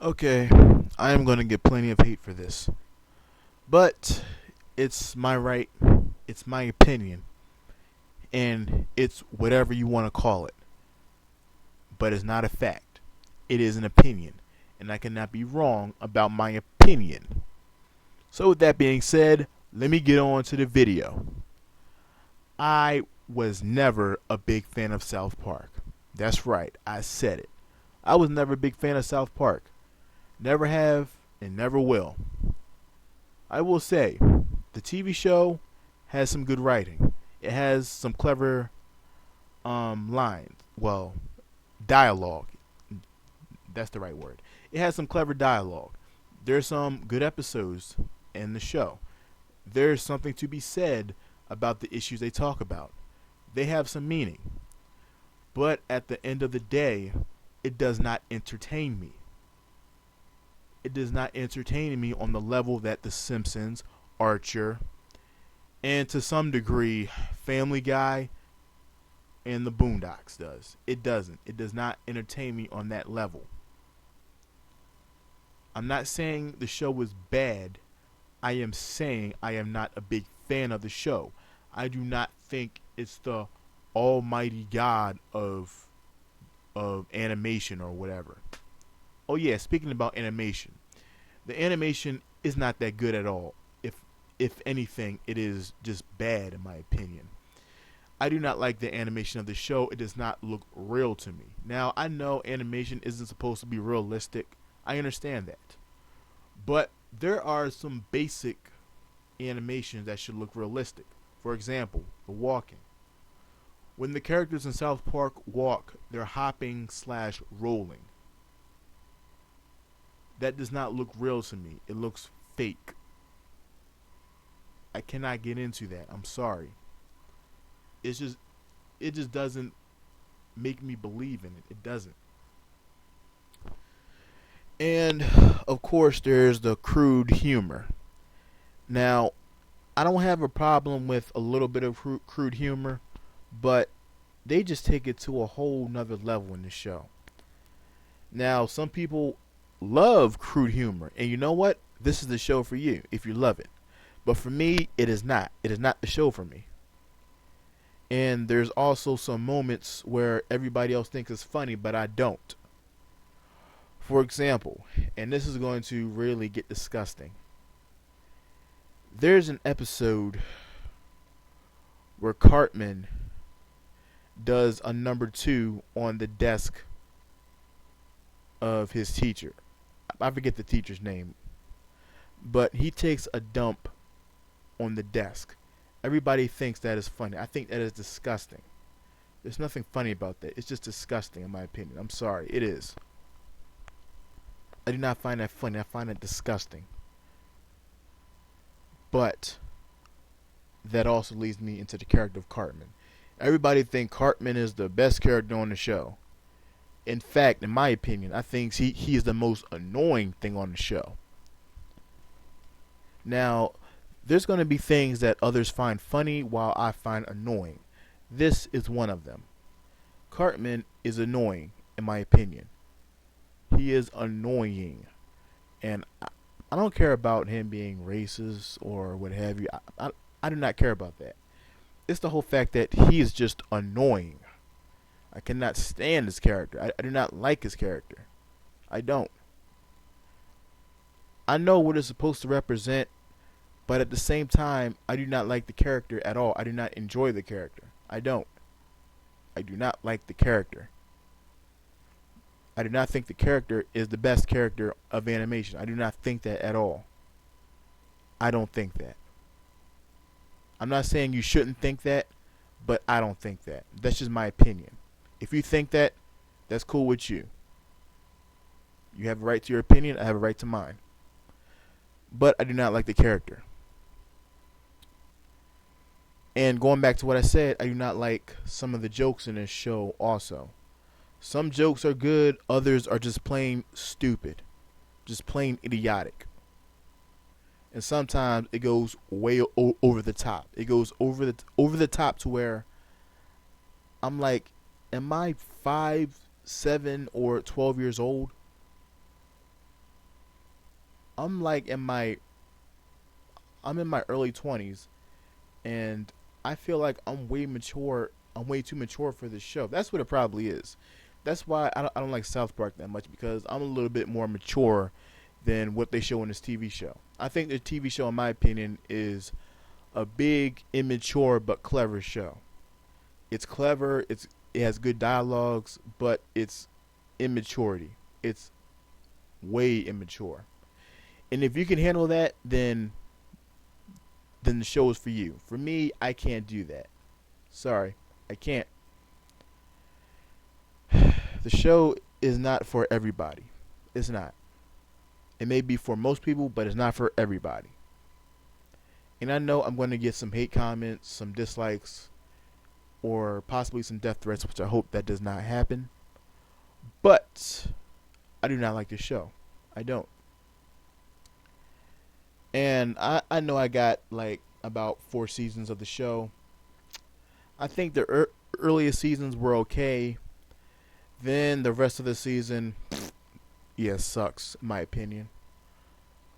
Okay, I am going to get plenty of hate for this, but it's my right, it's my opinion, and it's whatever you want to call it. But it's not a fact. It is an opinion, and I cannot be wrong about my opinion. So, with that being said, let me get on to the video. I was never a big fan of South Park. That's right, I said it. I was never a big fan of South Park. Never have and never will. I will say, the TV show has some good writing. It has some clever lines. Well, dialogue. That's the right word. It has some clever dialogue. There's some good episodes in the show. There's something to be said about the issues they talk about. They have some meaning. But at the end of the day, it does not entertain me. It does not entertain me on the level that The Simpsons, Archer, and to some degree, Family Guy and The Boondocks does. It doesn't. It does not entertain me on that level. I'm not saying the show is bad. I am saying I am not a big fan of the show. I do not think it's the almighty god of animation or whatever. Oh yeah, speaking about animation. The animation is not that good at all. If anything, it is just bad in my opinion. I do not like the animation of the show. It does not look real to me. Now, I know animation isn't supposed to be realistic. I understand that. But there are some basic animations that should look realistic. For example, the walking. When the characters in South Park walk, they're hopping slash rolling. That does not look real to me. It looks fake. I cannot get into that. I'm sorry. It's just it just doesn't make me believe in it. It doesn't. And of course there's the crude humor. Now, I don't have a problem with a little bit of crude humor, but they just take it to a whole nother level in the show. Now, some people love crude humor, and you know what? This is the show for you if you love it. But for me, it is not. It is not the show for me. And there's also some moments where everybody else thinks it's funny, but I don't. For example, and this is going to really get disgusting. There's an episode where Cartman does a number two on the desk of his teacher. I forget the teacher's name, but he takes a dump on the desk. Everybody thinks that is funny. I think that is disgusting. There's nothing funny about that. It's just disgusting in my opinion. I'm sorry. It is. I do not find that funny. I find it disgusting. But that also leads me into the character of Cartman. Everybody thinks Cartman is the best character on the show. In fact, in my opinion, I think he is the most annoying thing on the show. Now, there's going to be things that others find funny while I find annoying. This is one of them. Cartman is annoying, in my opinion. He is annoying. And I don't care about him being racist or what have you. I do not care about that. It's the whole fact that he is just annoying. I cannot stand his character. I do not like his character. I don't. I know what it's supposed to represent, but at the same time, I do not like the character at all. I do not enjoy the character. I don't. I do not like the character. I do not think the character is the best character of animation. I do not think that at all. I don't think that. I'm not saying you shouldn't think that, but I don't think that. That's just my opinion. If you think that, that's cool with you. You have a right to your opinion. I have a right to mine. But I do not like the character. And going back to what I said, I do not like some of the jokes in this show also. Some jokes are good, others are just plain stupid. Just plain idiotic. And sometimes it goes way over the top. It goes over the top to where I'm like, am I 5, 7, or 12 years old? I'm like I'm in my early 20s, and I feel like I'm way mature. I'm way too mature for this show. That's what it probably is. That's why I don't like South Park that much, because I'm a little bit more mature than what they show in this TV show. I think the TV show, in my opinion, is a big, immature but clever show. It's clever. It has good dialogues, but it's immaturity. It's way immature. And if you can handle that, then the show is for you. For me, I can't do that. Sorry, I can't. The show is not for everybody. It's not. It may be for most people, but it's not for everybody. And I know I'm going to get some hate comments, some dislikes, or possibly some death threats, which I hope that does not happen. But I do not like this show. I don't. And I know I got like about 4 seasons of the show. I think the earliest seasons were okay. Then the rest of the season, yeah, sucks, in my opinion.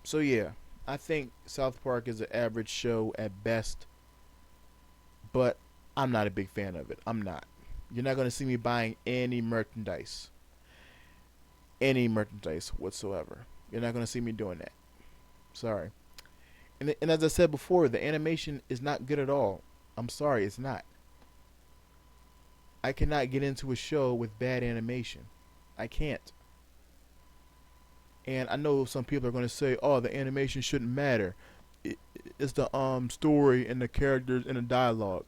So yeah, I think South Park is an average show at best, but I'm not a big fan of it. I'm not. You're not going to see me buying any merchandise whatsoever. You're not going to see me doing that. Sorry. And as I said before, the animation is not good at all. I'm sorry, it's not. I cannot get into a show with bad animation. I can't. And I know some people are going to say, "Oh, the animation shouldn't matter. It's the story and the characters and the dialogue."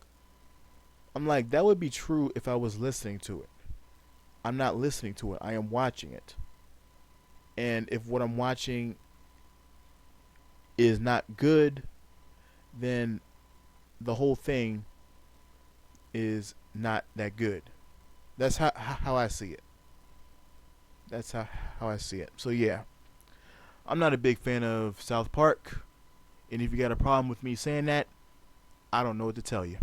I'm like, that would be true if I was listening to it. I'm not listening to it. I am watching it. And if what I'm watching is not good, then the whole thing is not that good. That's how I see it. That's how I see it. So yeah, I'm not a big fan of South Park. And if you got a problem with me saying that, I don't know what to tell you.